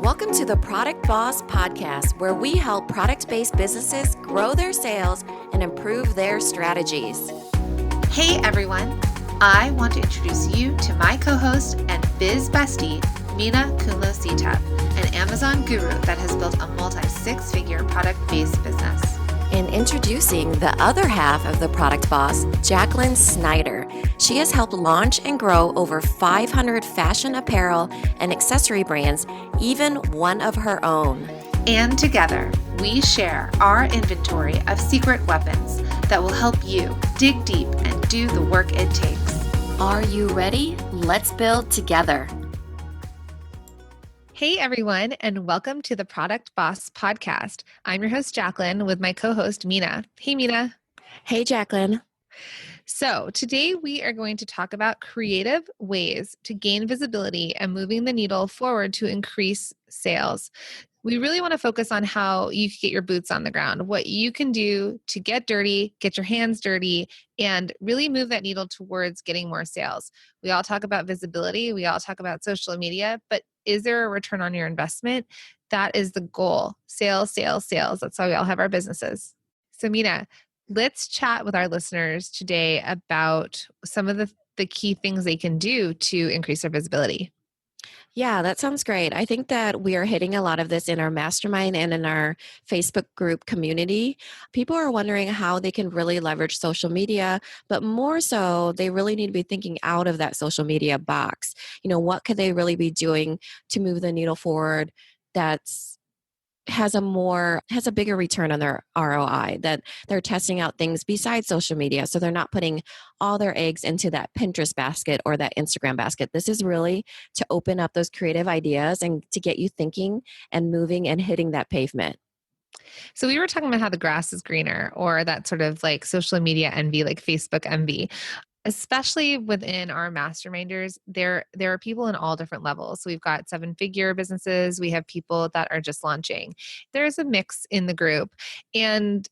Welcome to the Product Boss Podcast, where we help product-based businesses grow their sales and improve their strategies. Hey everyone, I want to introduce you to my co-host and biz bestie, Mina Kumlo-Sitep, an Amazon guru that has built a multi-six-figure product-based business. And introducing the other half of the Product Boss, Jacqueline Snyder. She has helped launch and grow over 500 fashion apparel and accessory brands, even one of her own. And together, we share our inventory of secret weapons that will help you dig deep and do the work it takes. Are you ready? Let's build together. Hey everyone, and welcome to the Product Boss Podcast. I'm your host, Jacqueline, with my co-host, Mina. Hey, Mina. Hey, Jacqueline. So today we are going to talk about creative ways to gain visibility and moving the needle forward to increase sales. We really want to focus on how you can get your boots on the ground, what you can do to get dirty, get your hands dirty, and really move that needle towards getting more sales. We all talk about visibility. We all talk about social media, but is there a return on your investment? That is the goal. Sales, sales, sales. That's how we all have our businesses. So Mina, let's chat with our listeners today about some of the key things they can do to increase their visibility. Yeah, that sounds great. I think that we are hitting a lot of this in our mastermind and in our Facebook group community. People are wondering how they can really leverage social media, but more so, they really need to be thinking out of that social media box. What could they really be doing to move the needle forward that's has a bigger return on their ROI, that they're testing out things besides social media. So they're not putting all their eggs into that Pinterest basket or that Instagram basket. This is really to open up those creative ideas and to get you thinking and moving and hitting that pavement. So we were talking about how the grass is greener, or that sort of like social media envy, like Facebook envy. Especially within our masterminders, there are people in all different levels. So we've got 7-figure businesses. We have people that are just launching. There's a mix in the group, and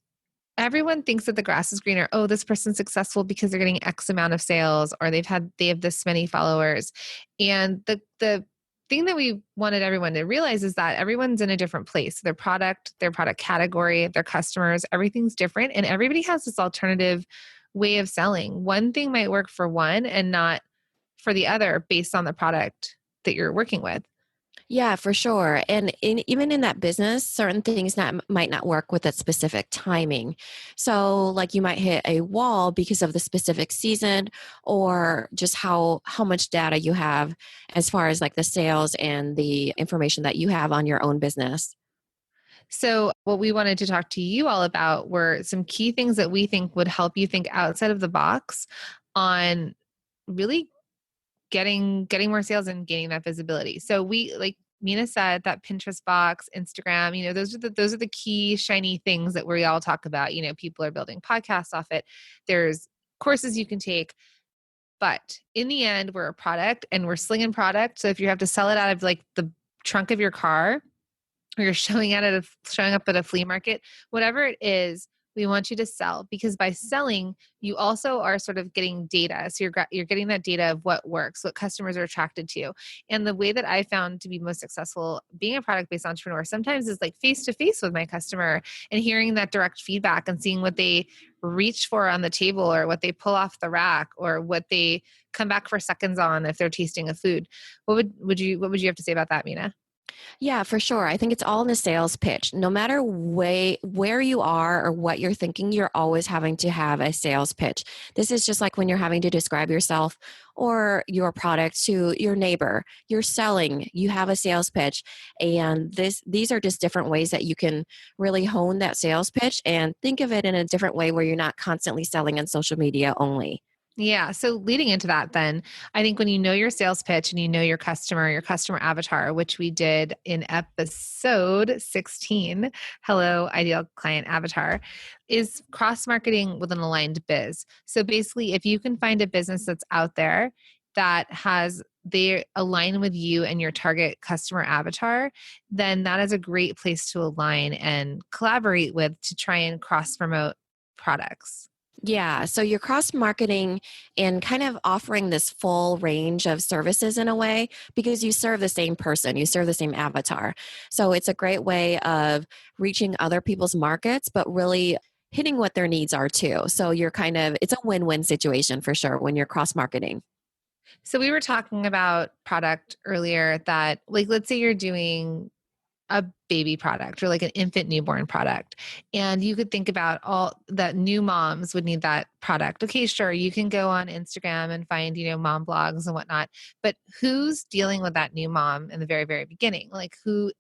everyone thinks that the grass is greener. Oh, this person's successful because they're getting X amount of sales, or they have this many followers. And the thing that we wanted everyone to realize is that everyone's in a different place. Their product category, their customers, everything's different, and everybody has this alternative way of selling. One thing might work for one and not for the other based on the product that you're working with. Yeah, for sure. And even in that business, certain things might not work with that specific timing. So like you might hit a wall because of the specific season, or just how much data you have as far as like the sales and the information that you have on your own business. So what we wanted to talk to you all about were some key things that we think would help you think outside of the box on really getting more sales and gaining that visibility. So we, like Mina said, that Pinterest box, Instagram, those are the key shiny things that we all talk about. People are building podcasts off it. There's courses you can take. But in the end, we're a product and we're slinging product. So if you have to sell it out of like the trunk of your car, or you're showing up at a flea market, whatever it is, we want you to sell, because by selling, you also are sort of getting data. So you're getting that data of what works, what customers are attracted to. And the way that I found to be most successful being a product-based entrepreneur sometimes is like face-to-face with my customer and hearing that direct feedback and seeing what they reach for on the table, or what they pull off the rack, or what they come back for seconds on if they're tasting a food. What would you have to say about that, Mina? Yeah, for sure. I think it's all in the sales pitch. No matter where you are or what you're thinking, you're always having to have a sales pitch. This is just like when you're having to describe yourself or your product to your neighbor. You're selling, you have a sales pitch. And these are just different ways that you can really hone that sales pitch and think of it in a different way where you're not constantly selling on social media only. Yeah. So leading into that, then I think when you know your sales pitch and you know your customer avatar, which we did in episode 16, Hello Ideal Client Avatar, is cross marketing with an aligned biz. So basically, if you can find a business that's out there that they align with you and your target customer avatar, then that is a great place to align and collaborate with to try and cross promote products. Yeah, so you're cross marketing and kind of offering this full range of services in a way because you serve the same person, you serve the same avatar. So it's a great way of reaching other people's markets, but really hitting what their needs are too. So you're kind of, it's a win win situation for sure when you're cross marketing. So we were talking about product earlier that, like, let's say you're doing a baby product or like an infant newborn product. And you could think about all that new moms would need that product. Okay, sure, you can go on Instagram and find, mom blogs and whatnot. But who's dealing with that new mom in the very, very beginning? Like who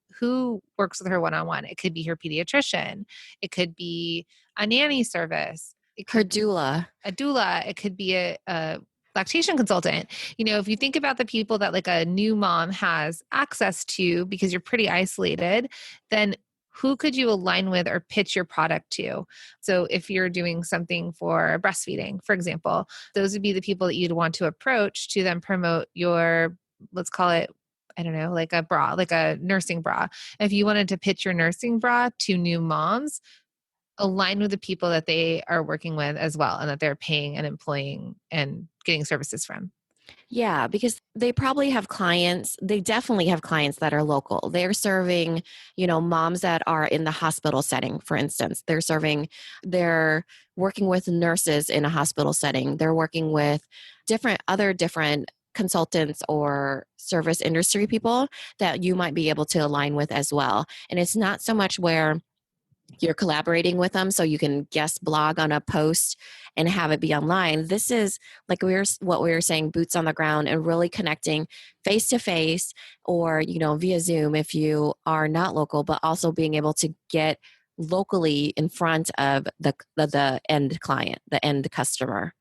works with her one-on-one? It could be her pediatrician, it could be a nanny service, it Her could be doula. a doula, it could be a lactation consultant. If you think about the people that like a new mom has access to because you're pretty isolated, then who could you align with or pitch your product to? So if you're doing something for breastfeeding, for example, those would be the people that you'd want to approach to then promote your, let's call it, I don't know, like a bra, like a nursing bra. If you wanted to pitch your nursing bra to new moms, align with the people that they are working with as well and that they're paying and employing and getting services from. Yeah, because they probably have clients. They definitely have clients that are local. They're serving, moms that are in the hospital setting, for instance. They're working with nurses in a hospital setting. They're working with different consultants or service industry people that you might be able to align with as well. And it's not so much where you're collaborating with them so you can guest blog on a post and have it be online. This is like what we were saying, boots on the ground and really connecting face to face or via Zoom if you are not local, but also being able to get locally in front of the end client, the end customer.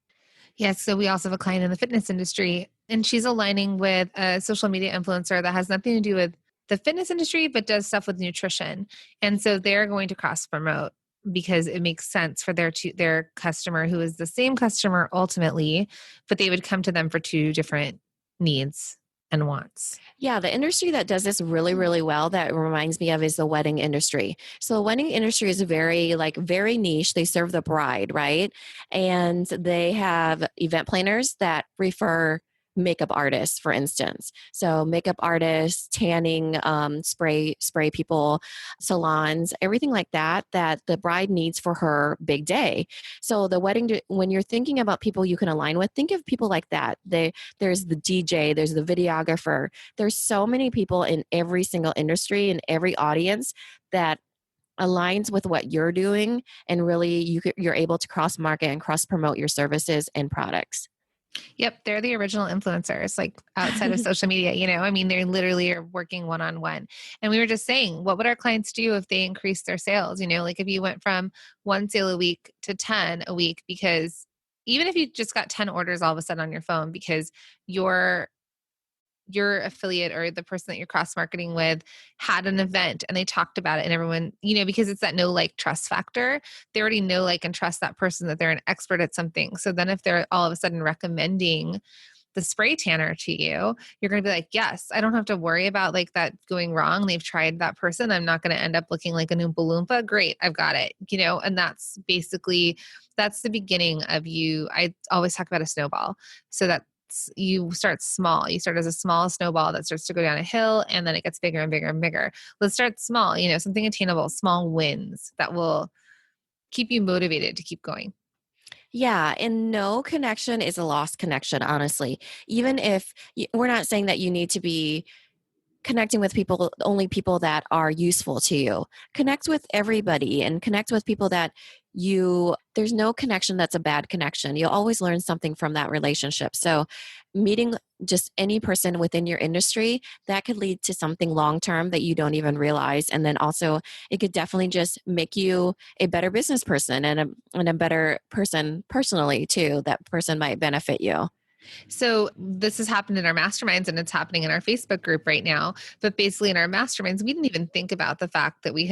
Yes. So we also have a client in the fitness industry, and she's aligning with a social media influencer that has nothing to do with the fitness industry, but does stuff with nutrition. And so they're going to cross promote because it makes sense for their customer, who is the same customer ultimately, but they would come to them for two different needs and wants. Yeah, the industry that does this really, really well that reminds me of is the wedding industry. So the wedding industry is very niche. They serve the bride, right? And they have event planners that refer makeup artists, for instance. So makeup artists, tanning, spray people, salons, everything like that the bride needs for her big day. So when you're thinking about people you can align with, think of people like that. There's the DJ, there's the videographer. There's so many people in every single industry and every audience that aligns with what you're doing, and really you're able to cross market and cross promote your services and products. Yep, they're the original influencers, like outside of social media, I mean, they literally are working one-on-one. And we were just saying, what would our clients do if they increase their sales? Like if you went from 1 sale a week to 10 a week, because even if you just got 10 orders all of a sudden on your phone because your affiliate or the person that you're cross marketing with had an event and they talked about it, and everyone, because it's that know, like, trust factor, they already know, like, and trust that person, that they're an expert at something. So then if they're all of a sudden recommending the spray tanner to you, you're going to be like, yes, I don't have to worry about like that going wrong. They've tried that person. I'm not going to end up looking like an Oompa Loompa. Great. I've got it, and that's the beginning of you. I always talk about a snowball. So that you start small. You start as a small snowball that starts to go down a hill, and then it gets bigger and bigger and bigger. Let's start small, something attainable, small wins that will keep you motivated to keep going. Yeah, and no connection is a lost connection, honestly. Even if we're not saying that you need to be connecting with people, only people that are useful to you. Connect with everybody and connect with people that there's no connection that's a bad connection. You'll always learn something from that relationship. So meeting just any person within your industry, that could lead to something long term that you don't even realize. And then also it could definitely just make you a better business person and a better person personally too. That person might benefit you. So this has happened in our masterminds, and it's happening in our Facebook group right now. But basically in our masterminds, we didn't even think about the fact that we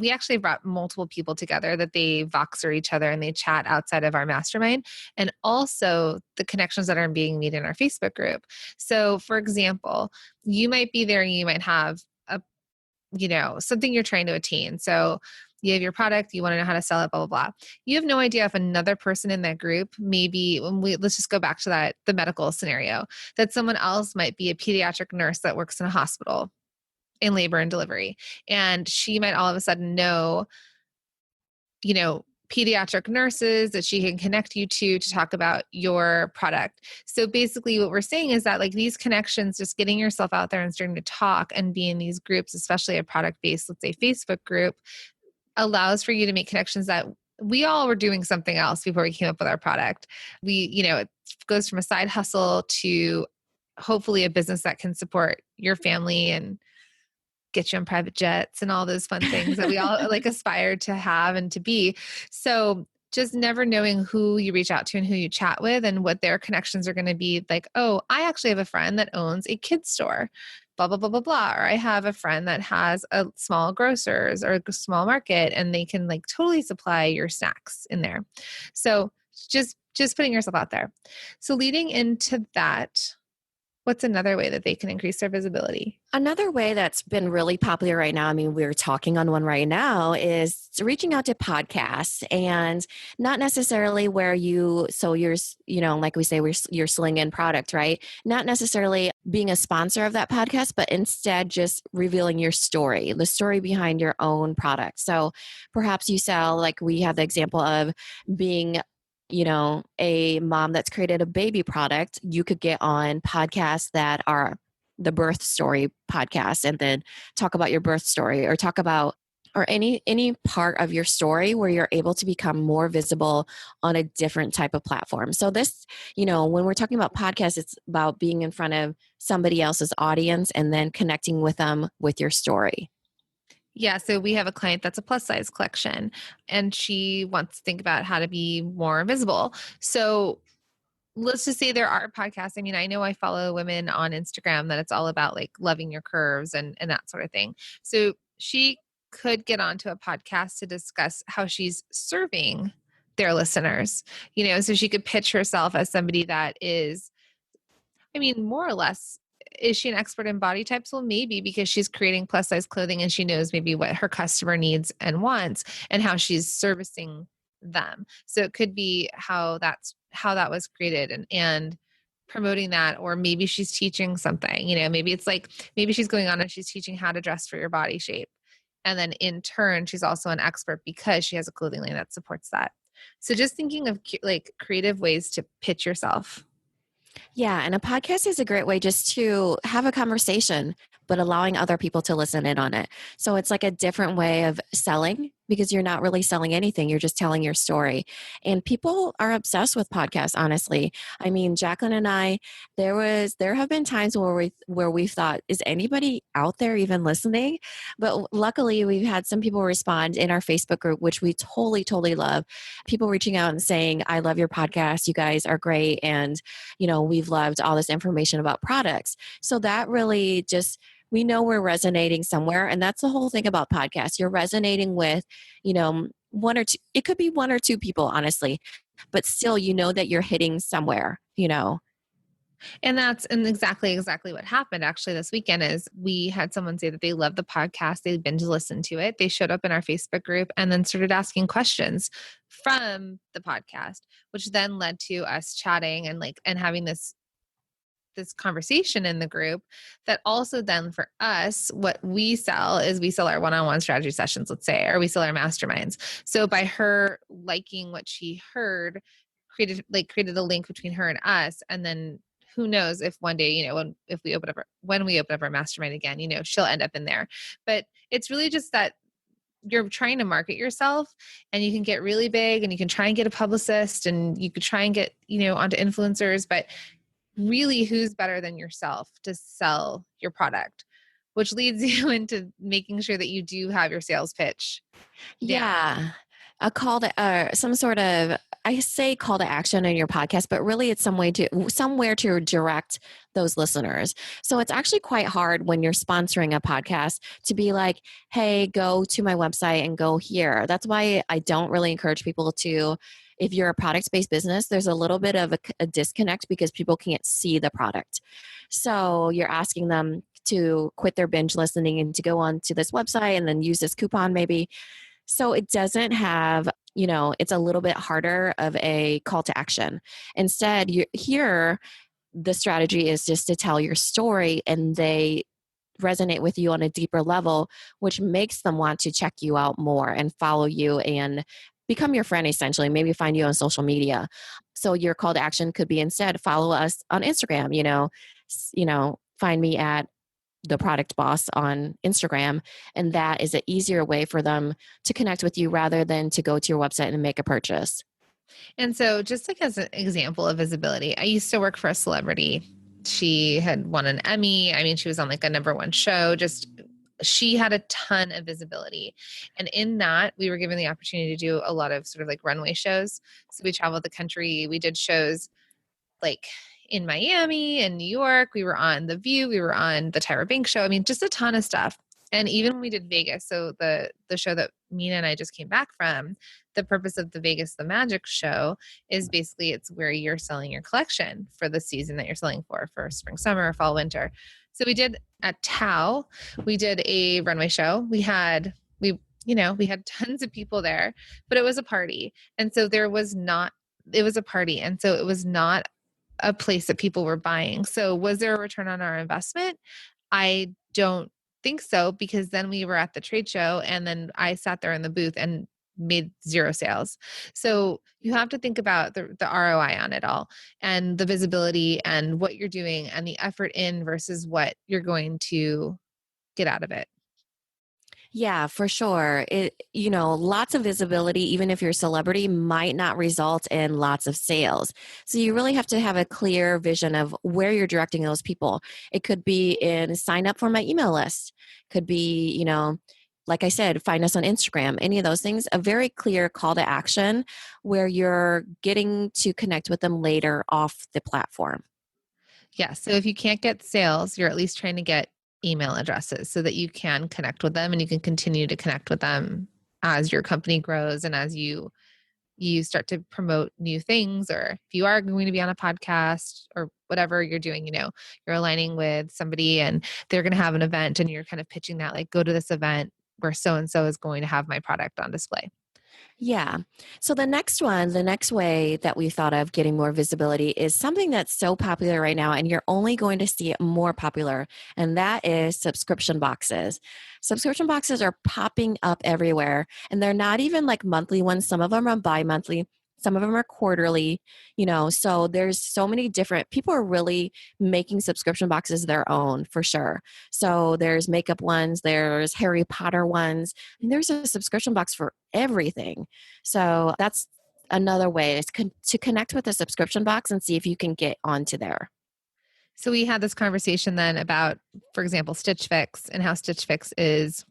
actually brought multiple people together, that they Voxer each other and they chat outside of our mastermind, and also the connections that are being made in our Facebook group. So for example, you might be there and you might have something you're trying to attain. So You have your product, you want to know how to sell it, blah, blah, blah. You have no idea if another person in that group, maybe let's just go back to that, the medical scenario, that someone else might be a pediatric nurse that works in a hospital in labor and delivery. And she might all of a sudden know, pediatric nurses that she can connect you to talk about your product. So basically what we're saying is that like these connections, just getting yourself out there and starting to talk and be in these groups, especially a product-based, let's say Facebook group, allows for you to make connections that we all were doing something else before we came up with our product. It goes from a side hustle to hopefully a business that can support your family and get you on private jets and all those fun things that we all like aspire to have and to be. So just never knowing who you reach out to and who you chat with and what their connections are going to be. Like, oh, I actually have a friend that owns a kids store, blah, blah, blah, blah, blah. Or I have a friend that has a small grocers or a small market and they can like totally supply your snacks in there. So just putting yourself out there. So leading into that, what's another way that they can increase their visibility? Another way that's been really popular right now, I mean, we're talking on one right now, is reaching out to podcasts, and not necessarily where you're, like we say, you're slinging product, right? Not necessarily being a sponsor of that podcast, but instead just revealing your story, the story behind your own product. So perhaps you sell, like we have the example of being a mom that's created a baby product. You could get on podcasts that are the birth story podcast and then talk about your birth story or talk about or any part of your story where you're able to become more visible on a different type of platform. So this, when we're talking about podcasts, it's about being in front of somebody else's audience and then connecting with them with your story. Yeah. So we have a client that's a plus size collection and she wants to think about how to be more visible. So let's just say there are podcasts. I mean, I know I follow women on Instagram that it's all about like loving your curves and that sort of thing. So she could get onto a podcast to discuss how she's serving their listeners, so she could pitch herself as somebody that is, more or less, is she an expert in body types? Well, maybe, because she's creating plus size clothing and she knows maybe what her customer needs and wants and how she's servicing them. So it could be how that was created and promoting that, or maybe she's teaching something, maybe it's like, maybe she's going on and she's teaching how to dress for your body shape. And then in turn, she's also an expert because she has a clothing line that supports that. So just thinking of like creative ways to pitch yourself. Yeah, and a podcast is a great way just to have a conversation, but allowing other people to listen in on it. So it's like a different way of selling because you're not really selling anything. You're just telling your story. And people are obsessed with podcasts, honestly. I mean, Jacqueline and I, there have been times where we've thought, is anybody out there even listening? But luckily we've had some people respond in our Facebook group, which we totally, totally love. People reaching out and saying, I love your podcast. You guys are great. And, we've loved all this information about products. So that really just, we know we're resonating somewhere. And that's the whole thing about podcasts. You're resonating with, one or two, it could be one or two people, honestly, but still, that you're hitting somewhere, And that's exactly what happened actually this weekend is we had someone say that they loved the podcast. They binge listened to it. They showed up in our Facebook group and then started asking questions from the podcast, which then led to us chatting and having this conversation in the group. That also then for us, what we sell is we sell our one-on-one strategy sessions, let's say, or we sell our masterminds. So by her liking what she heard, created a link between her and us. And then who knows if one day, when we open up our mastermind again, she'll end up in there. But it's really just that you're trying to market yourself and you can get really big and you can try and get a publicist and you could try and get, onto influencers, but really who's better than yourself to sell your product, which leads you into making sure that you do have your sales pitch. Yeah. A call to some sort of, I say call to action in your podcast, but really it's somewhere to direct those listeners. So it's actually quite hard when you're sponsoring a podcast to be like, hey, go to my website and go here. That's why I don't really encourage people to, if you're a product-based business, there's a little bit of a disconnect because people can't see the product. So you're asking them to quit their binge listening and to go on to this website and then use this coupon maybe. So it doesn't have, it's a little bit harder of a call to action. Instead, here, the strategy is just to tell your story and they resonate with you on a deeper level, which makes them want to check you out more and follow you and become your friend essentially, maybe find you on social media. So your call to action could be instead follow us on Instagram, find me at the product boss on Instagram. And that is an easier way for them to connect with you rather than to go to your website and make a purchase. And so, just like as an example of visibility, I used to work for a celebrity. She had won an Emmy. I mean, she was on like a #1 show. Just she had a ton of visibility. And in that, we were given the opportunity to do a lot of sort of like runway shows. So we traveled the country. We did shows like in Miami and New York. We were on The View. We were on the Tyra Banks show. I mean, just a ton of stuff. And even when we did Vegas, so the show that Mina and I just came back from, the purpose of the Vegas The Magic show is basically it's where you're selling your collection for the season that you're selling for spring, summer, fall, winter. So we did at Tao, we did a runway show. We had tons of people there, but it was a party. And so it was a party. And so it was not a place that people were buying. So was there a return on our investment? I don't think so, because then we were at the trade show and then I sat there in the booth and made 0 sales. So you have to think about the ROI on it all and the visibility and what you're doing and the effort in versus what you're going to get out of it. Yeah, for sure. Lots of visibility, even if you're a celebrity, might not result in lots of sales. So you really have to have a clear vision of where you're directing those people. It could be in sign up for my email list. Could be, like I said, find us on Instagram, any of those things, a very clear call to action where you're getting to connect with them later off the platform. Yeah. So if you can't get sales, you're at least trying to get email addresses so that you can connect with them and you can continue to connect with them as your company grows and as you start to promote new things, or if you are going to be on a podcast or whatever you're doing, you're aligning with somebody and they're going to have an event and you're kind of pitching that, like, go to this event where so-and-so is going to have my product on display. Yeah. So the next way that we thought of getting more visibility is something that's so popular right now, and you're only going to see it more popular, and that is subscription boxes. Subscription boxes are popping up everywhere, and they're not even like monthly ones. Some of them are bi-monthly. Some of them are quarterly, so there's so many different people are really making subscription boxes their own for sure. So there's makeup ones, there's Harry Potter ones, and there's a subscription box for everything. So that's another way is to connect with a subscription box and see if you can get onto there. So we had this conversation then about, for example, Stitch Fix and how Stitch Fix is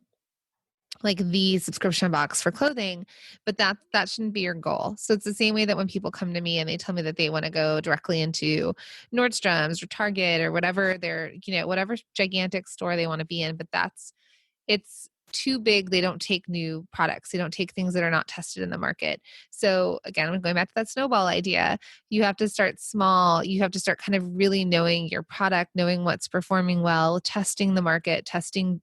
like the subscription box for clothing, but that shouldn't be your goal. So it's the same way that when people come to me and they tell me that they want to go directly into Nordstrom's or Target or whatever whatever gigantic store they want to be in, but it's too big. They don't take new products. They don't take things that are not tested in the market. So again, I'm going back to that snowball idea. You have to start small. You have to start kind of really knowing your product, knowing what's performing well, testing the market, testing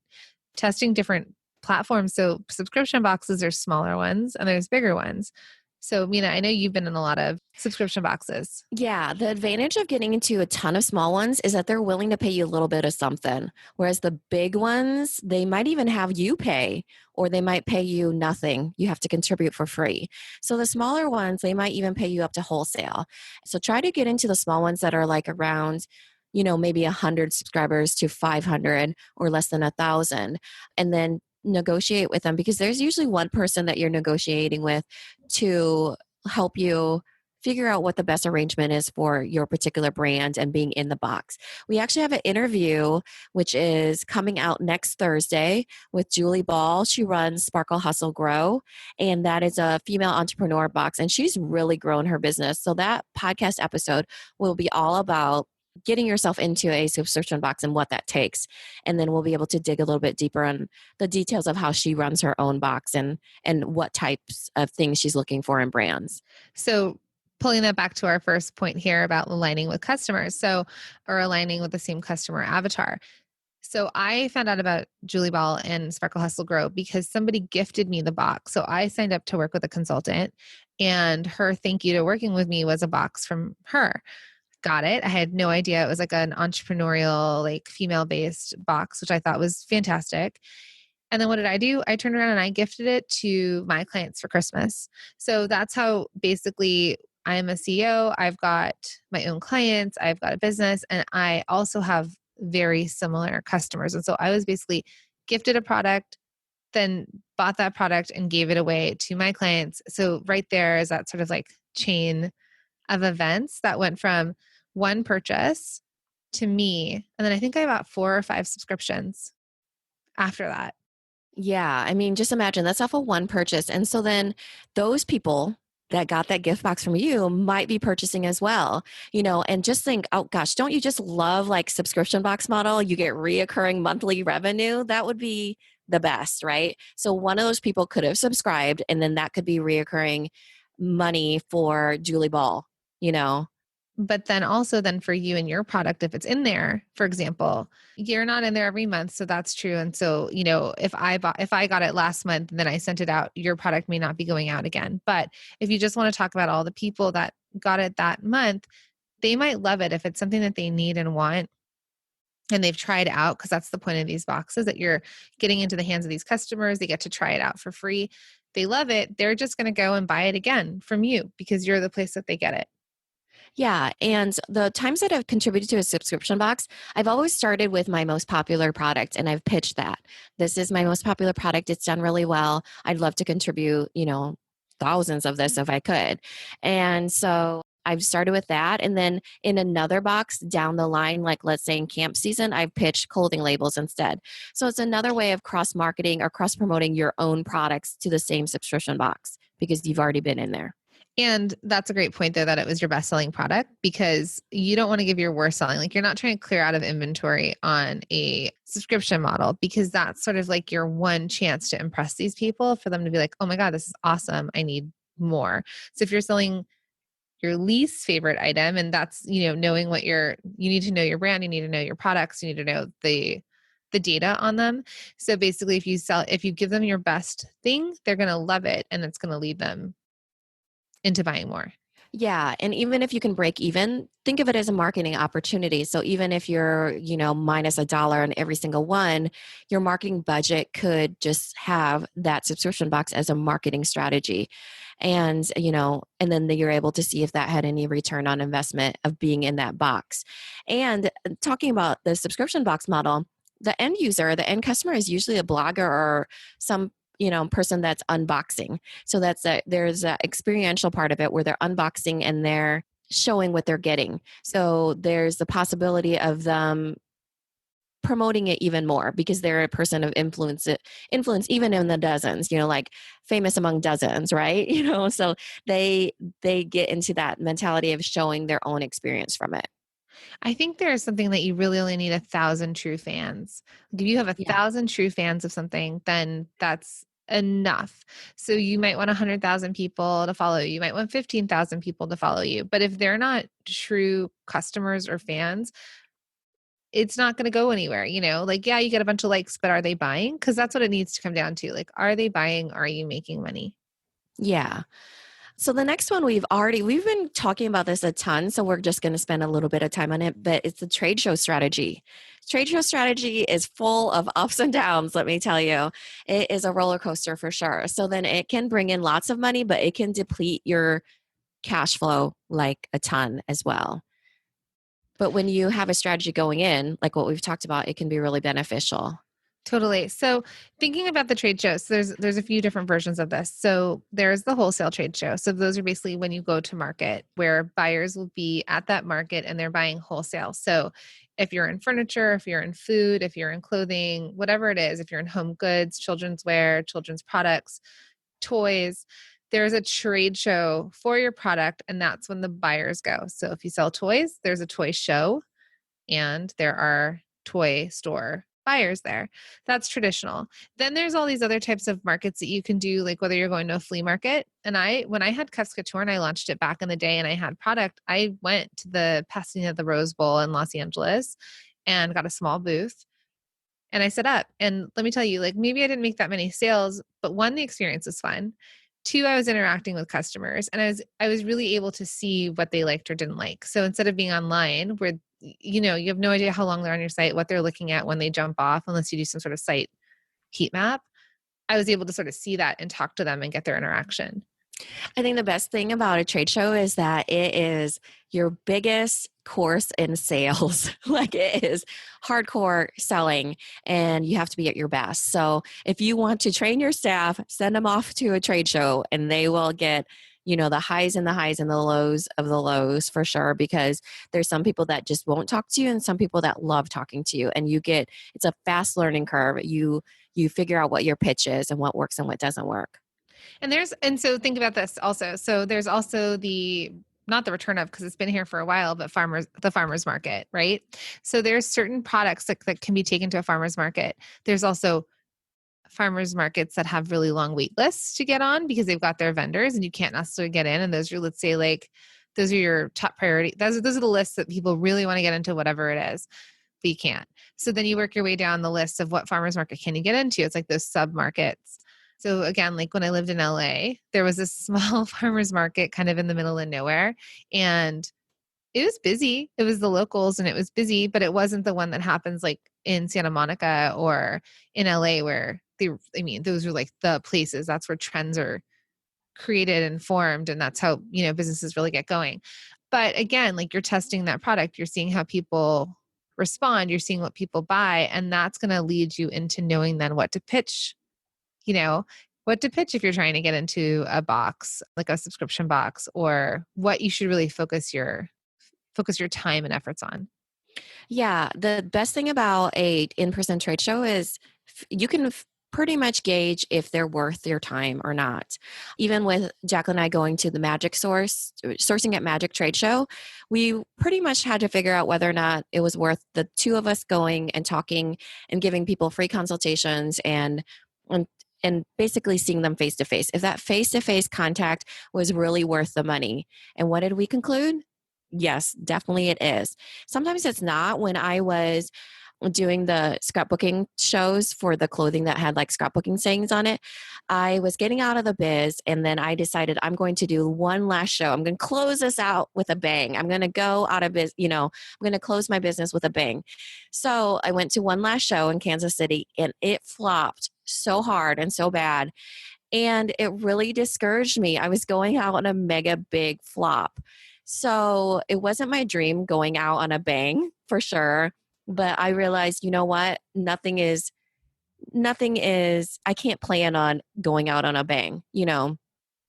different platforms. So subscription boxes are smaller ones and there's bigger ones. So Mina, I know you've been in a lot of subscription boxes. Yeah, the advantage of getting into a ton of small ones is that they're willing to pay you a little bit of something. Whereas the big ones, they might even have you pay, or they might pay you nothing. You have to contribute for free. So the smaller ones, they might even pay you up to wholesale. So try to get into the small ones that are like around maybe 100 subscribers to 500 or less than 1,000. And then negotiate with them, because there's usually one person that you're negotiating with to help you figure out what the best arrangement is for your particular brand and being in the box. We actually have an interview which is coming out next Thursday with Julie Ball. She runs Sparkle Hustle Grow, and that is a female entrepreneur box, and she's really grown her business. So that podcast episode will be all about getting yourself into a subscription box and what that takes. And then we'll be able to dig a little bit deeper on the details of how she runs her own box and what types of things she's looking for in brands. So pulling that back to our first point here about aligning with customers. Or aligning with the same customer avatar. So I found out about Julie Ball and Sparkle Hustle Grow because somebody gifted me the box. So I signed up to work with a consultant, and her thank you to working with me was a box from her. Got it. I had no idea it was like an entrepreneurial, like female based box, which I thought was fantastic. And then what did I do? I turned around and I gifted it to my clients for Christmas. So that's how basically I'm a CEO. I've got my own clients, I've got a business, and I also have very similar customers. And so I was basically gifted a product, then bought that product and gave it away to my clients. So right there is that sort of like chain of events that went from one purchase to me. And then I think I bought 4 or 5 subscriptions after that. Yeah. I mean, just imagine that's off of one purchase. And so then those people that got that gift box from you might be purchasing as well, and just think, oh gosh, don't you just love like subscription box model? You get reoccurring monthly revenue. That would be the best, right? So one of those people could have subscribed and then that could be reoccurring money for Julie Ball, you know? But then also then for you and your product, if it's in there, for example, you're not in there every month. So that's true. And so, if I got it last month and then I sent it out, your product may not be going out again. But if you just want to talk about all the people that got it that month, they might love it if it's something that they need and want and they've tried out, because that's the point of these boxes, that you're getting into the hands of these customers. They get to try it out for free. They love it. They're just going to go and buy it again from you because you're the place that they get it. Yeah. And the times that I've contributed to a subscription box, I've always started with my most popular product and I've pitched that. This is my most popular product. It's done really well. I'd love to contribute, thousands of this if I could. And so I've started with that. And then in another box down the line, like let's say in camp season, I've pitched clothing labels instead. So it's another way of cross marketing or cross promoting your own products to the same subscription box because you've already been in there. And that's a great point, though, that it was your best selling product, because you don't want to give your worst selling. Like, you're not trying to clear out of inventory on a subscription model, because that's sort of like your one chance to impress these people for them to be like, oh my God, this is awesome. I need more. So if you're selling your least favorite item, and that's, knowing what you need to know your brand, you need to know your products, you need to know the data on them. So basically if you give them your best thing, they're going to love it and it's going to lead them into buying more. Yeah. And even if you can break even, think of it as a marketing opportunity. So even if you're, minus $1 on every single one, your marketing budget could just have that subscription box as a marketing strategy. And, and then you're able to see if that had any return on investment of being in that box. And talking about the subscription box model, the end user, the end customer is usually a blogger or some person that's unboxing. So there's a experiential part of it where they're unboxing and they're showing what they're getting. So there's the possibility of them promoting it even more because they're a person of influence even in the dozens, like famous among dozens, right? So they get into that mentality of showing their own experience from it. I think there's something that you really only need 1,000 true fans. Like, if you have 1,000 true fans of something, then that's enough. So you might want 100,000 people to follow you. You might want 15,000 people to follow you. But if they're not true customers or fans, it's not going to go anywhere. Like, yeah, you get a bunch of likes, but are they buying? Because that's what it needs to come down to. Like, are they buying? Are you making money? Yeah. So the next one we've been talking about this a ton, so we're just going to spend a little bit of time on it, but it's the trade show strategy. Trade show strategy is full of ups and downs, let me tell you. It is a roller coaster for sure. So then it can bring in lots of money, but it can deplete your cash flow like a ton as well. But when you have a strategy going in, like what we've talked about, it can be really beneficial. Totally. So thinking about the trade shows, there's a few different versions of this. So there's the wholesale trade show. So those are basically when you go to market, where buyers will be at that market and they're buying wholesale. So if you're in furniture, if you're in food, if you're in clothing, whatever it is, if you're in home goods, children's wear, children's products, toys, there's a trade show for your product, and that's when the buyers go. So if you sell toys, there's a toy show and there are toy store buyers there. That's traditional. Then there's all these other types of markets that you can do, like whether you're going to a flea market. And when I had Cuffs Couture and I launched it back in the day and I had product, I went to the Pasadena, the Rose Bowl in Los Angeles and got a small booth. And I set up, and let me tell you, like, maybe I didn't make that many sales, but one, the experience was fun. Two, I was interacting with customers, and I was really able to see what they liked or didn't like. So instead of being online where, you know, you have no idea how long they're on your site, what they're looking at when they jump off, unless you do some sort of site heat map, I was able to sort of see that and talk to them and get their interaction. I think the best thing about a trade show is that it is your biggest course in sales. Like, it is hardcore selling, and you have to be at your best. So if you want to train your staff, send them off to a trade show and they will get, you know, the highs and the highs and the lows of the lows for sure, because there's some people that just won't talk to you and some people that love talking to you, and it's a fast learning curve. You figure out what your pitch is and what works and what doesn't work. And so think about this also. So there's also not the return of, because it's been here for a while, but the farmer's market, right? So there's certain products that can be taken to a farmer's market. There's also farmers markets that have really long wait lists to get on because they've got their vendors and you can't necessarily get in. And those are, let's say, like, those are your top priority. Those are the lists that people really want to get into, whatever it is, but you can't. So then you work your way down the list of what farmers market can you get into. It's like those sub markets. So again, like when I lived in LA, there was this small farmers market kind of in the middle of nowhere, and it was busy. It was the locals and it was busy, but it wasn't the one that happens like in Santa Monica or in LA where those are like the places. That's where trends are created and formed. And that's how, you know, businesses really get going. But again, like, you're testing that product, you're seeing how people respond, you're seeing what people buy, and that's going to lead you into knowing then what to pitch, you know, what to pitch if you're trying to get into a box, like a subscription box, or what you should really focus your time and efforts on. Yeah, the best thing about a in-person trade show is you can pretty much gauge if they're worth your time or not. Even with Jacqueline and I going to the sourcing at Magic Trade Show, we pretty much had to figure out whether or not it was worth the two of us going and talking and giving people free consultations and basically seeing them face to face. If that face to face contact was really worth the money. And what did we conclude? Yes, definitely it is. Sometimes it's not. When I was doing the scrapbooking shows for the clothing that had like scrapbooking sayings on it, I was getting out of the biz, and then I decided I'm going to do one last show. I'm going to close this out with a bang. I'm going to go out of biz, I'm going to close my business with a bang. So I went to one last show in Kansas City, and it flopped so hard and so bad. And it really discouraged me. I was going out on a mega big flop. So it wasn't my dream going out on a bang for sure. But I realized, you know what? Nothing is, I can't plan on going out on a bang,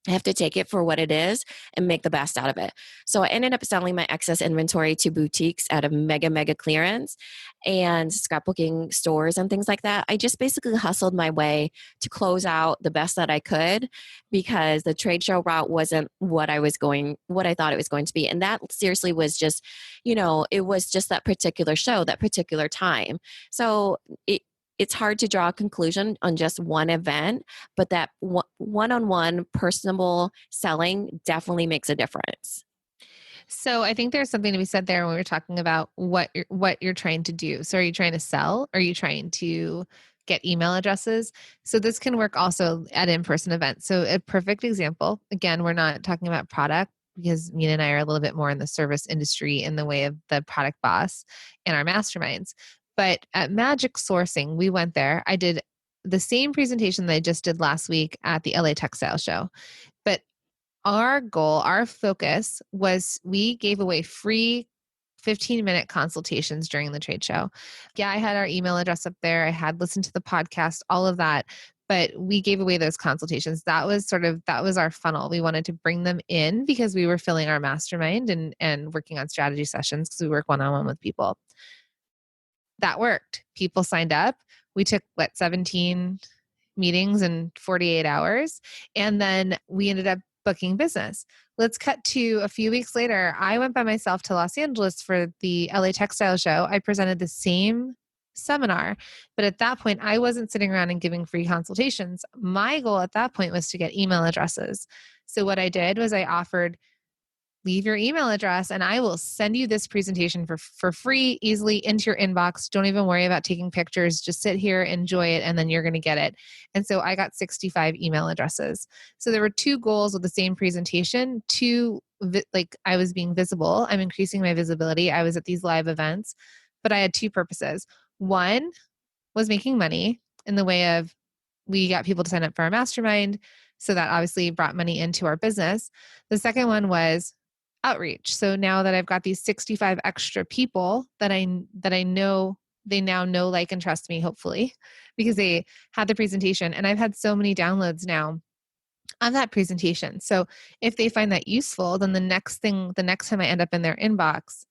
I have to take it for what it is and make the best out of it. So I ended up selling my excess inventory to boutiques at a mega, mega clearance and scrapbooking stores and things like that. I just basically hustled my way to close out the best that I could, because the trade show route wasn't what I thought it was going to be. And that seriously was just, it was just that particular show, that particular time. So it's hard to draw a conclusion on just one event, but that one-on-one personable selling definitely makes a difference. So I think there's something to be said there when we're talking about what you're trying to do. So are you trying to sell? Are you trying to get email addresses? So this can work also at in-person events. So a perfect example, again, we're not talking about product, because Mina and I are a little bit more in the service industry in the way of the product boss in our masterminds. But at Magic Sourcing, we went there. I did the same presentation that I just did last week at the LA Textile Show. But our goal, our focus was we gave away free 15-minute consultations during the trade show. Yeah, I had our email address up there. I had listened to the podcast, all of that. But we gave away those consultations. That was our funnel. We wanted to bring them in because we were filling our mastermind and working on strategy sessions, because we work one-on-one with people. That worked. People signed up. We took 17 meetings in 48 hours. And then we ended up booking business. Let's cut to a few weeks later. I went by myself to Los Angeles for the LA Textile Show. I presented the same seminar, but at that point I wasn't sitting around and giving free consultations. My goal at that point was to get email addresses. So what I did was I offered leave your email address and I will send you this presentation for free, easily into your inbox. Don't even worry about taking pictures. Just sit here, enjoy it, and then you're going to get it. And so I got 65 email addresses. So there were two goals with the same presentation. Like I was being visible. I'm increasing my visibility. I was at these live events, but I had two purposes. One was making money in the way of we got people to sign up for our mastermind. So that obviously brought money into our business. The second one was outreach. So now that I've got these 65 extra people that I know, they now know, like, and trust me, hopefully, because they had the presentation. And I've had so many downloads now of that presentation. So if they find that useful, then the next time I end up in their inbox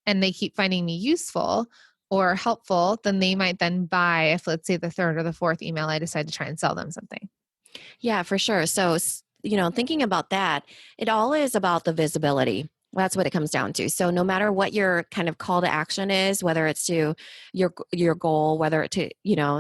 and they keep finding me useful or helpful, then they might then buy, if let's say the third or the fourth email, I decide to try and sell them something. Yeah, for sure. So, thinking about that, it all is about the visibility. That's what it comes down to. So no matter what your kind of call to action is, whether it's to your goal, whether it to,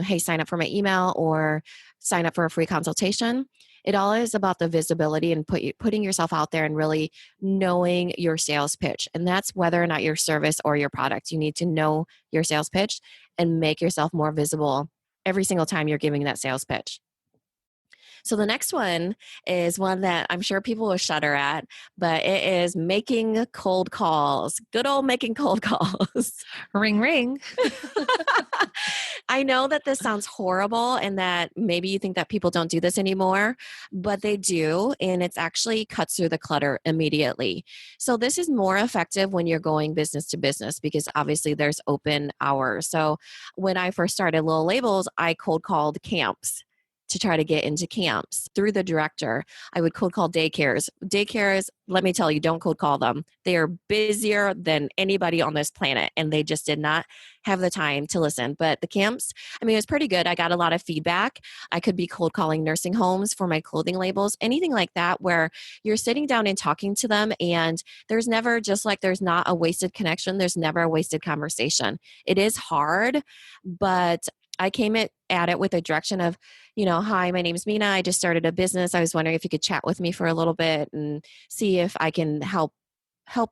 hey, sign up for my email or sign up for a free consultation, it all is about the visibility and putting yourself out there and really knowing your sales pitch. And that's whether or not your service or your product. You need to know your sales pitch and make yourself more visible every single time you're giving that sales pitch. So the next one is one that I'm sure people will shudder at, but it is making cold calls. Good old making cold calls. Ring, ring. I know that this sounds horrible and that maybe you think that people don't do this anymore, but they do. And it's actually cuts through the clutter immediately. So this is more effective when you're going business to business because obviously there's open hours. So when I first started Little Labels, I cold called camps to try to get into camps through the director. I would cold call daycares. Daycares, let me tell you, don't cold call them. They are busier than anybody on this planet, and they just did not have the time to listen. But the camps, it was pretty good. I got a lot of feedback. I could be cold calling nursing homes for my clothing labels, anything like that, where you're sitting down and talking to them, and there's never, just like there's not a wasted connection, there's never a wasted conversation. It is hard, but I came at it with a direction of, hi, my name is Mina. I just started a business. I was wondering if you could chat with me for a little bit and see if I can help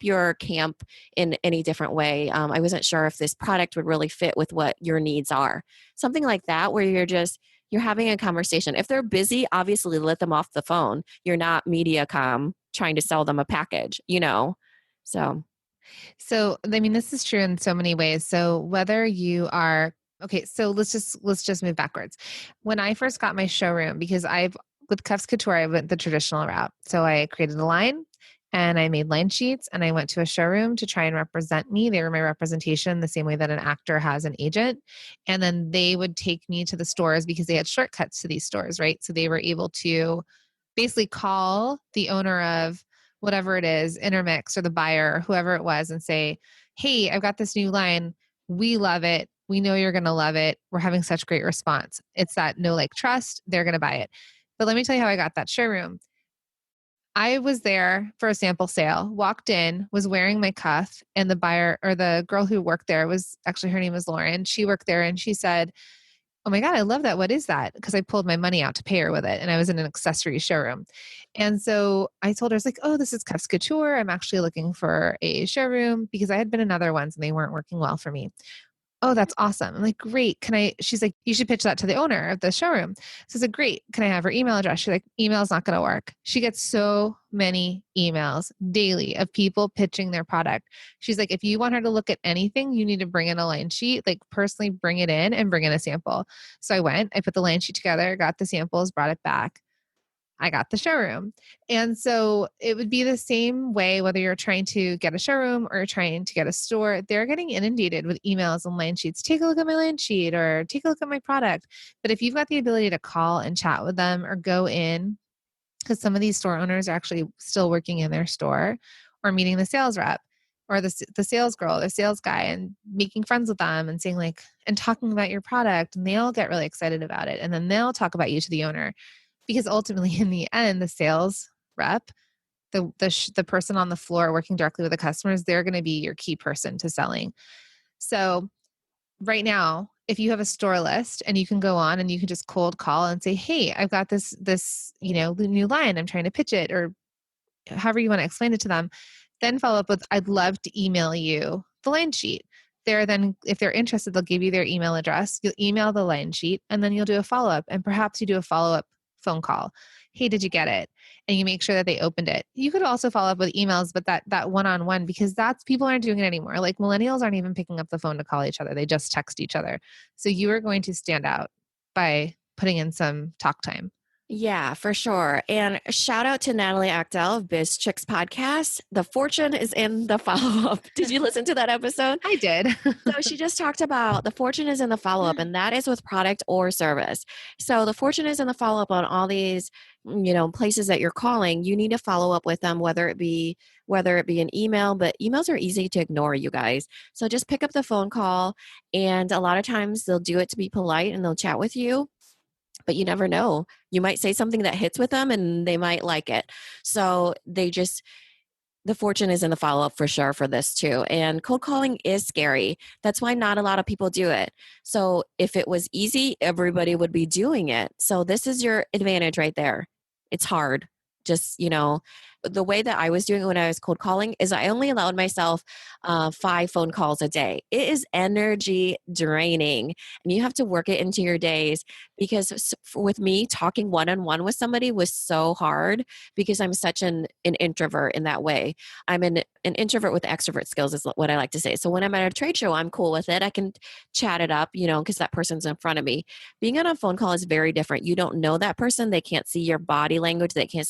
your camp in any different way. I wasn't sure if this product would really fit with what your needs are. Something like that, where you're having a conversation. If they're busy, obviously let them off the phone. You're not MediaCom trying to sell them a package, So, this is true in so many ways. So whether you are okay, so let's just move backwards. When I first got my showroom, because with Cuffs Couture, I went the traditional route. So I created a line and I made line sheets and I went to a showroom to try and represent me. They were my representation the same way that an actor has an agent. And then they would take me to the stores because they had shortcuts to these stores, right? So they were able to basically call the owner of whatever it is, Intermix or the buyer, or whoever it was, and say, hey, I've got this new line. We love it. We know you're going to love it. We're having such great response. It's that know, like, trust. They're going to buy it. But let me tell you how I got that showroom. I was there for a sample sale, walked in, was wearing my cuff, and the buyer or the girl who worked there was actually, her name was Lauren. She worked there and she said, oh my God, I love that. What is that? Because I pulled my money out to pay her with it. And I was in an accessory showroom. And so I told her, I was like, oh, this is Cuffs Couture. I'm actually looking for a showroom because I had been in other ones and they weren't working well for me. Oh, that's awesome. I'm like, great. She's like, you should pitch that to the owner of the showroom. So I said, great. Can I have her email address? She's like, email's not going to work. She gets so many emails daily of people pitching their product. She's like, if you want her to look at anything, you need to bring in a line sheet, like personally bring it in and bring in a sample. So I went, I put the line sheet together, got the samples, brought it back. I got the showroom. And so it would be the same way, whether you're trying to get a showroom or trying to get a store, they're getting inundated with emails and line sheets. Take a look at my line sheet or take a look at my product. But if you've got the ability to call and chat with them or go in, because some of these store owners are actually still working in their store or meeting the sales rep or the sales girl, the sales guy, and making friends with them and saying and talking about your product, and they'll get really excited about it. And then they'll talk about you to the owner. Because ultimately, in the end, the sales rep, the person on the floor working directly with the customers, they're going to be your key person to selling. So right now, if you have a store list and you can go on and you can just cold call and say, hey, I've got this new line, I'm trying to pitch it, or however you want to explain it to them. Then follow up with, I'd love to email you the line sheet. Then, if they're interested, they'll give you their email address. You'll email the line sheet, and then you'll do a follow-up, and perhaps you do a follow-up phone call. Hey, did you get it? And you make sure that they opened it. You could also follow up with emails, but that one-on-one, because people aren't doing it anymore. Like millennials aren't even picking up the phone to call each other. They just text each other. So you are going to stand out by putting in some talk time. Yeah, for sure. And shout out to Natalie Actel of Biz Chicks podcast. The fortune is in the follow up. Did you listen to that episode? I did. So she just talked about the fortune is in the follow up, and that is with product or service. So the fortune is in the follow up on all these, places that you're calling. You need to follow up with them, whether it be an email, but emails are easy to ignore, you guys. So just pick up the phone call, and a lot of times they'll do it to be polite and they'll chat with you. But you never know. You might say something that hits with them and they might like it. So the fortune is in the follow-up for sure for this too. And cold calling is scary. That's why not a lot of people do it. So if it was easy, everybody would be doing it. So this is your advantage right there. It's hard. Just, the way that I was doing it when I was cold calling is I only allowed myself 5 phone calls a day. It is energy draining, and you have to work it into your days, because with me, talking one-on-one with somebody was so hard because I'm such an introvert in that way. I'm an introvert with extrovert skills is what I like to say. So when I'm at a trade show, I'm cool with it. I can chat it up, because that person's in front of me. Being on a phone call is very different. You don't know that person. They can't see your body language. They can't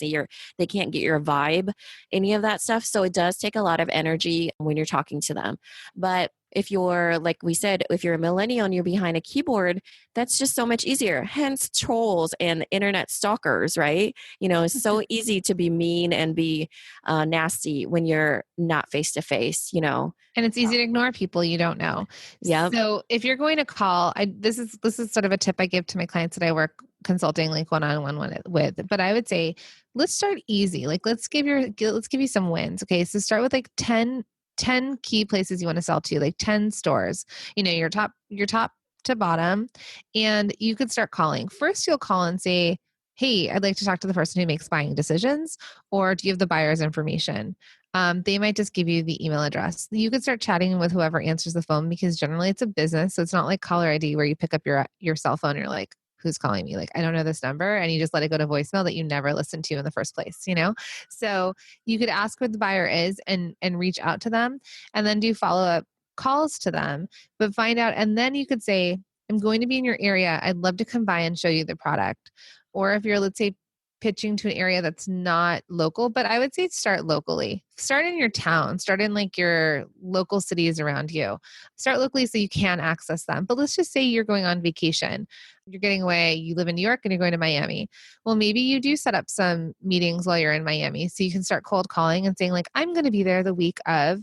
get your vibe, any of that stuff. So it does take a lot of energy when you're talking to them. But if you're, like we said, if you're a millennial and you're behind a keyboard, that's just so much easier. Hence trolls and internet stalkers, right? It's so easy to be mean and be nasty when you're not face to face, And it's easy to ignore people you don't know. Yeah. So if you're going to call, this is sort of a tip I give to my clients that I work consulting like one-on-one with. But I would say, let's start easy. Like let's give you some wins. Okay. So start with like 10 key places you want to sell to, like 10 stores, your top to bottom. And you could start calling. First, you'll call and say, hey, I'd like to talk to the person who makes buying decisions, or do you have the buyer's information? They might just give you the email address. You could start chatting with whoever answers the phone, because generally it's a business. So it's not like caller ID where you pick up your cell phone and you're like, who's calling me? Like, I don't know this number. And you just let it go to voicemail that you never listened to in the first place, So you could ask where the buyer is and reach out to them, and then do follow-up calls to them, but find out. And then you could say, I'm going to be in your area. I'd love to come by and show you the product. Or if you're, let's say, pitching to an area that's not local, but I would say start locally. Start in your town, start in like your local cities around you. Start locally so you can access them. But let's just say you're going on vacation. You're getting away, you live in New York and you're going to Miami. Well, maybe you do set up some meetings while you're in Miami. So you can start cold calling and saying like, I'm going to be there the week of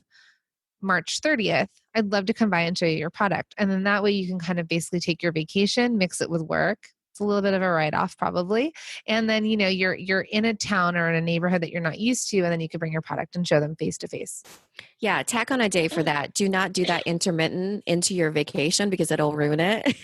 March 30th. I'd love to come by and show you your product. And then that way you can kind of basically take your vacation, mix it with work. It's a little bit of a write-off probably. And then, you're in a town or in a neighborhood that you're not used to, and then you can bring your product and show them face to face. Yeah, tack on a day for that. Do not do that intermittent into your vacation, because it'll ruin it.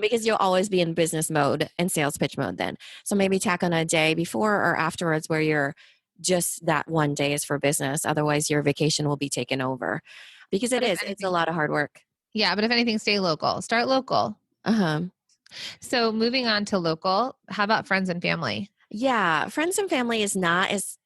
Because you'll always be in business mode and sales pitch mode then. So maybe tack on a day before or afterwards where you're just that one day is for business. Otherwise your vacation will be taken over, because it's a lot of hard work. Yeah. But if anything, stay local, start local. Uh-huh. So moving on to local, how about friends and family? Yeah. Friends and family is not as,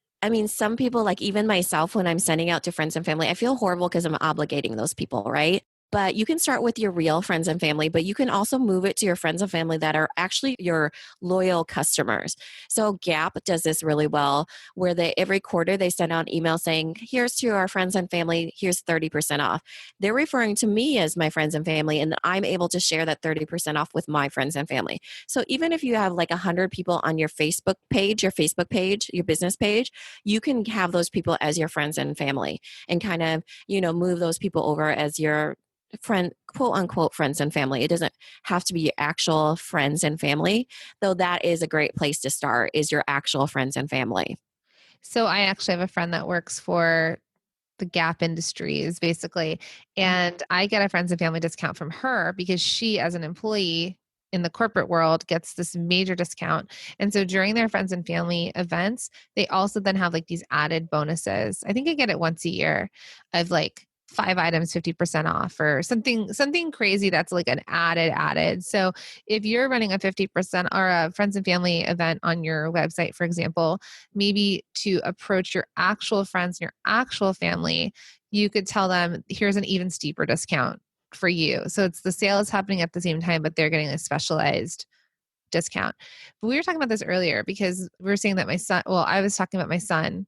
some people, like even myself, when I'm sending out to friends and family, I feel horrible because I'm obligating those people, right? But you can start with your real friends and family, but you can also move it to your friends and family that are actually your loyal customers. So Gap does this really well, where every quarter they send out an email saying, here's to our friends and family, here's 30% off. They're referring to me as my friends and family, and I'm able to share that 30% off with my friends and family. So even if you have like 100 people on your Facebook page, your business page, you can have those people as your friends and family, and kind of, move those people over as your friend, quote unquote, friends and family. It doesn't have to be your actual friends and family, though that is a great place to start, is your actual friends and family. So I actually have a friend that works for the Gap Industries basically, and I get a friends and family discount from her because she, as an employee, in the corporate world gets this major discount. And so during their friends and family events, they also then have like these added bonuses. I think I get it once a year of like 5 items 50% off or something crazy that's like an added. So if you're running a 50% or a friends and family event on your website, for example, maybe to approach your actual friends and your actual family, you could tell them, here's an even steeper discount for you. So it's the sale is happening at the same time, but they're getting a specialized discount. But we were talking about this earlier because we were saying that I was talking about my son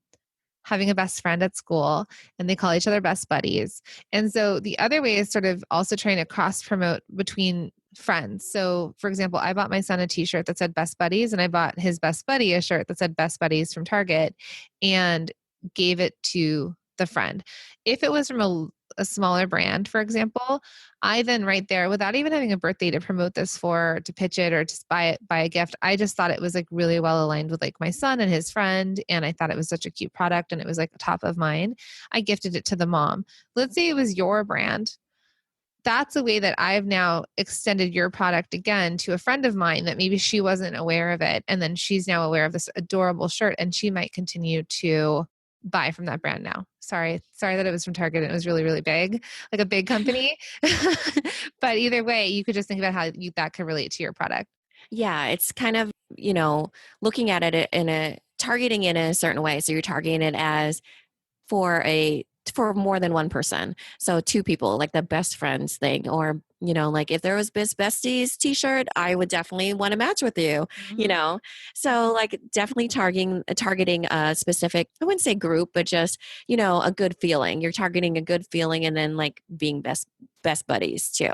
having a best friend at school and they call each other best buddies. And so the other way is sort of also trying to cross promote between friends. So for example, I bought my son a t-shirt that said best buddies and I bought his best buddy a shirt that said best buddies from Target and gave it to the friend. If it was from a smaller brand, for example, I then right there, without even having a birthday to promote this for, to pitch it or just buy a gift, I just thought it was like really well aligned with like my son and his friend. And I thought it was such a cute product and it was like top of mind. I gifted it to the mom. Let's say it was your brand. That's a way that I've now extended your product again to a friend of mine that maybe she wasn't aware of it. And then she's now aware of this adorable shirt and she might continue to buy from that brand now. Sorry that it was from Target and it was really, really big, like a big company. But either way, you could just think about how that could relate to your product. Yeah, it's kind of, looking at it targeting it in a certain way. So you're targeting it as for more than one person. So 2 people, like the best friends thing, or, like if there was Biz Besties t-shirt, I would definitely want to match with you, So like definitely targeting a specific, I wouldn't say group, but just, a good feeling. You're targeting a good feeling and then like being best buddies too.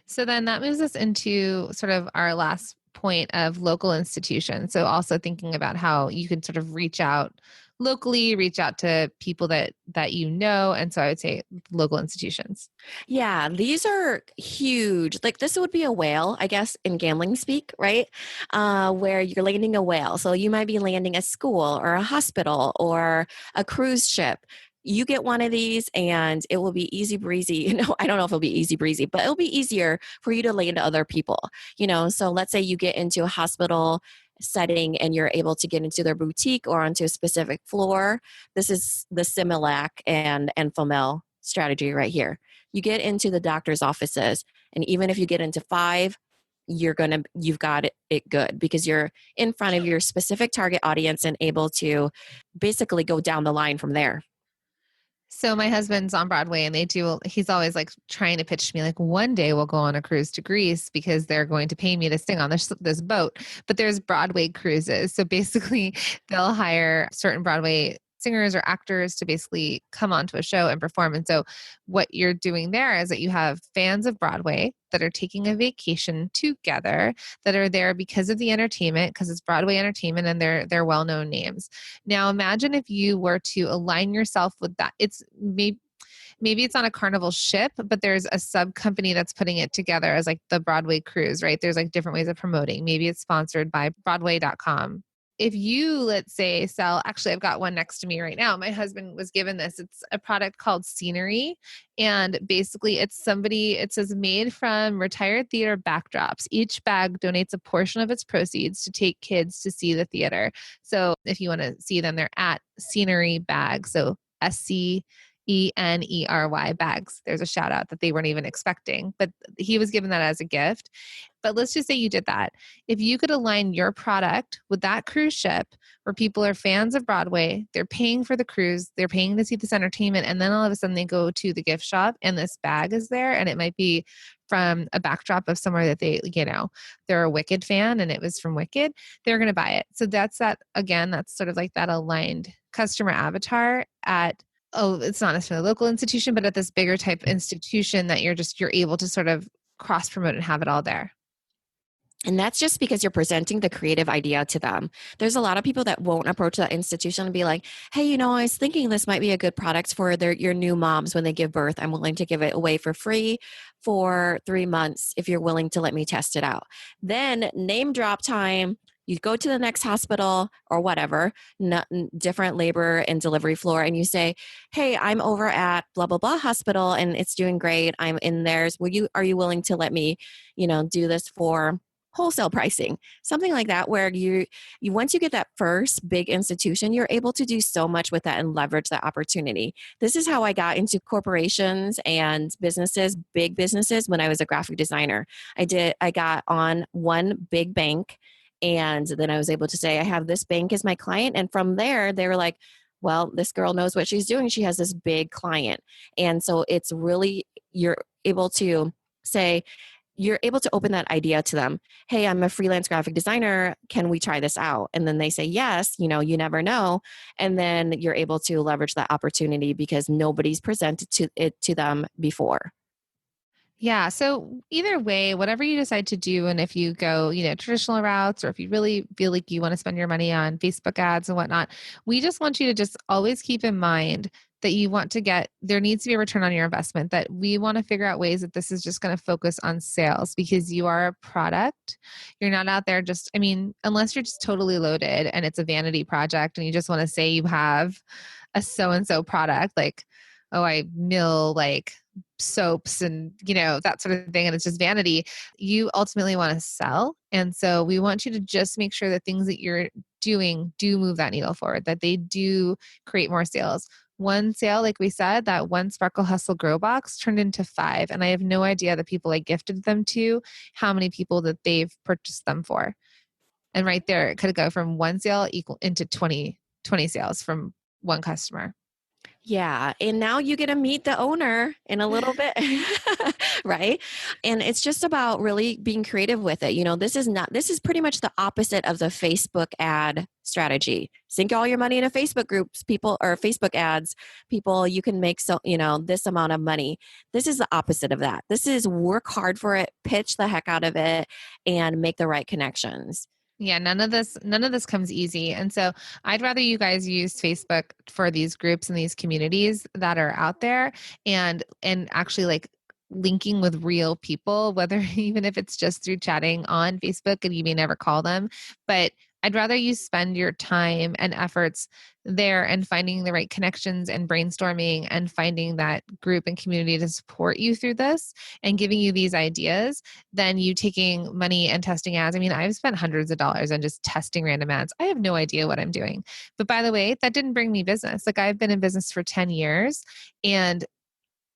So then that moves us into sort of our last point of local institutions. So also thinking about how you could sort of reach out locally, reach out to people that you know. And so I would say local institutions. Yeah, these are huge. Like this would be a whale, I guess, in gambling speak, right? Where you're landing a whale. So you might be landing a school or a hospital or a cruise ship. You get one of these and it will be easy breezy. I don't know if it'll be easy breezy, but it'll be easier for you to land to other people. So let's say you get into a hospital setting and you're able to get into their boutique or onto a specific floor. This is the Similac and Enfamil strategy right here. You get into the doctor's offices, and even if you get into 5, you've got it good because you're in front of your specific target audience and able to basically go down the line from there. So my husband's on Broadway and he's always like trying to pitch me like one day we'll go on a cruise to Greece because they're going to pay me to sing on this boat, but there's Broadway cruises. So basically they'll hire certain Broadway singers or actors to basically come onto a show and perform. And so what you're doing there is that you have fans of Broadway that are taking a vacation together, that are there because of the entertainment, because it's Broadway entertainment and they're well-known names. Now imagine if you were to align yourself with that. It's maybe it's on a Carnival ship, but there's a sub company that's putting it together as like the Broadway cruise, right? There's like different ways of promoting. Maybe it's sponsored by Broadway.com. If you, let's say, actually, I've got one next to me right now. My husband was given this. It's a product called Scenery. And basically it says made from retired theater backdrops. Each bag donates a portion of its proceeds to take kids to see the theater. So if you want to see them, they're at Scenery Bag. So SCENERY bags. There's a shout out that they weren't even expecting, but he was given that as a gift. But let's just say you did that. If you could align your product with that cruise ship where people are fans of Broadway, they're paying for the cruise, they're paying to see this entertainment, and then all of a sudden they go to the gift shop and this bag is there, and it might be from a backdrop of somewhere that they're a Wicked fan and it was from Wicked, they're going to buy it. So that's sort of like that aligned customer avatar it's not necessarily a local institution, but at this bigger type institution that you're able to sort of cross promote and have it all there. And that's just because you're presenting the creative idea to them. There's a lot of people that won't approach that institution and be like, hey, I was thinking this might be a good product for your new moms when they give birth. I'm willing to give it away for free for 3 months if you're willing to let me test it out. Then name drop time. You go to the next hospital or whatever, different labor and delivery floor, and you say, "Hey, I'm over at blah blah blah hospital, and it's doing great. I'm in theirs. Are you willing to let me, do this for wholesale pricing?" Something like that, where you once you get that first big institution, you're able to do so much with that and leverage that opportunity. This is how I got into corporations and businesses, big businesses, when I was a graphic designer. I got on one big bank, and then I was able to say, I have this bank as my client. And from there, they were like, well, this girl knows what she's doing. She has this big client. And so it's really, able to say, you're able to open that idea to them. Hey, I'm a freelance graphic designer. Can we try this out? And then they say yes, you never know. And then you're able to leverage that opportunity because nobody's presented it to them before. Yeah. So either way, whatever you decide to do, and if you go, traditional routes, or if you really feel like you want to spend your money on Facebook ads and whatnot, we just want you to just always keep in mind that you want to there needs to be a return on your investment, that we want to figure out ways that this is just going to focus on sales because you are a product. You're not out there unless you're just totally loaded and it's a vanity project and you just want to say you have a so-and-so product, like, oh, I mill like soaps and, that sort of thing. And it's just vanity. You ultimately want to sell. And so we want you to just make sure that things that you're doing do move that needle forward, that they do create more sales. One sale, like we said, that one Sparkle Hustle Grow Box turned into 5. And I have no idea the people I gifted them to, how many people that they've purchased them for. And right there, it could go from one sale equal into 20 sales from one customer. Yeah. And now you get to meet the owner in a little bit, right? And it's just about really being creative with it. This is pretty much the opposite of the Facebook ad strategy. Sink all your money into Facebook groups, people, or Facebook ads, people, you can make this amount of money. This is the opposite of that. This is work hard for it, pitch the heck out of it, and make the right connections. Yeah, none of this comes easy. And so I'd rather you guys use Facebook for these groups and these communities that are out there, and actually like linking with real people, whether even if it's just through chatting on Facebook and you may never call them. But I'd rather you spend your time and efforts there and finding the right connections and brainstorming and finding that group and community to support you through this and giving you these ideas than you taking money and testing ads. I mean, I've spent hundreds of dollars on just testing random ads. I have no idea what I'm doing. But by the way, that didn't bring me business. Like, I've been in business for 10 years, and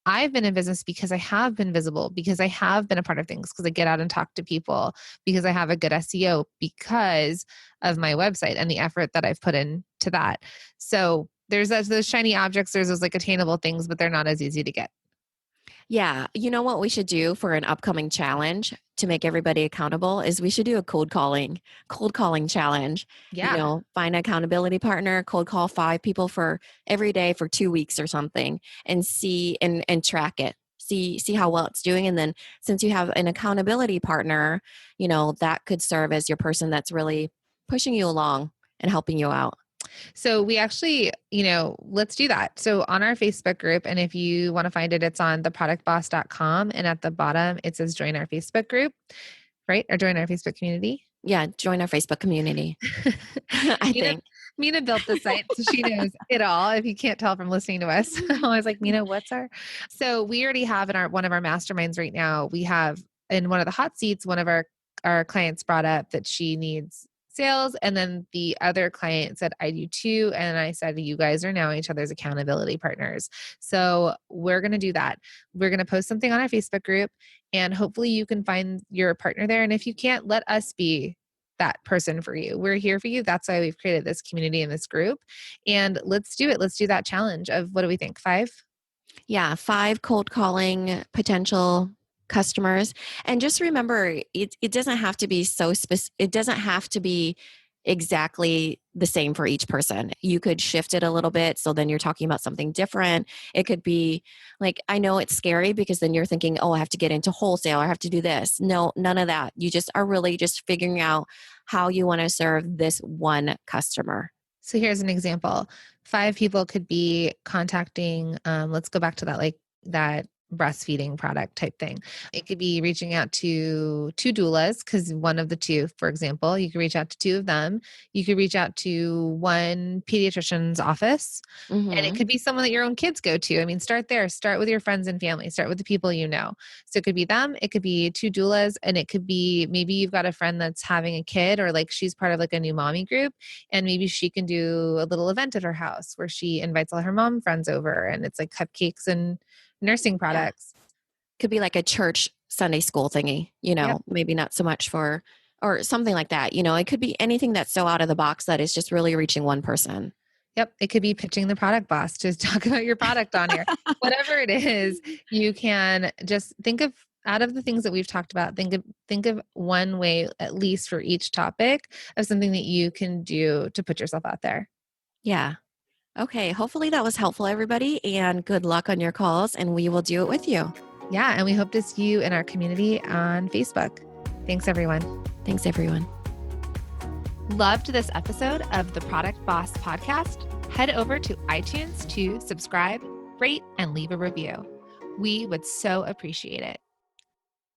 I've been in business because I have been visible, because I have been a part of things, because I get out and talk to people, because I have a good SEO, because of my website and the effort that I've put into that. So there's those shiny objects, there's those like attainable things, but they're not as easy to get. Yeah. You know what we should do for an upcoming challenge to make everybody accountable is we should do a cold calling challenge. Yeah. Find an accountability partner, cold call 5 people for every day for 2 weeks or something, and see and track it. See how well it's doing. And then since you have an accountability partner, that could serve as your person that's really pushing you along and helping you out. So we actually, let's do that. So on our Facebook group, and if you want to find it, it's on theproductboss.com. And at the bottom, it says join our Facebook group, right? Or join our Facebook community. Yeah. Join our Facebook community. I think. Mina built the site, so she knows it all. If you can't tell from listening to us, I was like, Mina, what's our? So we already have in one of our masterminds right now, we have in one of the hot seats, one of our clients brought up that she needs sales. And then the other client said, I do too. And I said, you guys are now each other's accountability partners. So we're going to do that. We're going to post something on our Facebook group, and hopefully you can find your partner there. And if you can't, let us be that person for you. We're here for you. That's why we've created this community and this group. And let's do it. Let's do that challenge of, what do we think? 5? Yeah. 5 cold calling potential customers. And just remember, it doesn't have to be so specific. It doesn't have to be exactly the same for each person. You could shift it a little bit. So then you're talking about something different. It could be like, I know it's scary because then you're thinking, oh, I have to get into wholesale. I have to do this. No, none of that. You just are really just figuring out how you want to serve this one customer. So here's an example. 5 people could be contacting, let's go back to that breastfeeding product type thing. It could be reaching out to two doulas, because one of the two, for example, you could reach out to two of them. You could reach out to one pediatrician's office, and it Mm-hmm. could be someone that your own kids go to. I mean, start there, start with your friends and family, start with the people you know. So it could be them, it could be two doulas, and it could be maybe you've got a friend that's having a kid, or like she's part of like a new mommy group, and maybe she can do a little event at her house where she invites all her mom friends over, and it's like cupcakes and nursing Yeah. products. Could be like a church Sunday school thingy, Yep. maybe not so much for, or something like that. It could be anything that's so out of the box that is just really reaching one person. Yep. It could be pitching the product boss to talk about your product on here. Whatever it is, you can just think of, out of the things that we've talked about, think of one way, at least for each topic, of something that you can do to put yourself out there. Yeah. Okay. Hopefully that was helpful, everybody, and good luck on your calls, and we will do it with you. Yeah. And we hope to see you in our community on Facebook. Thanks, everyone. Thanks, everyone. Loved this episode of the Product Boss podcast? Head over to iTunes to subscribe, rate, and leave a review. We would so appreciate it.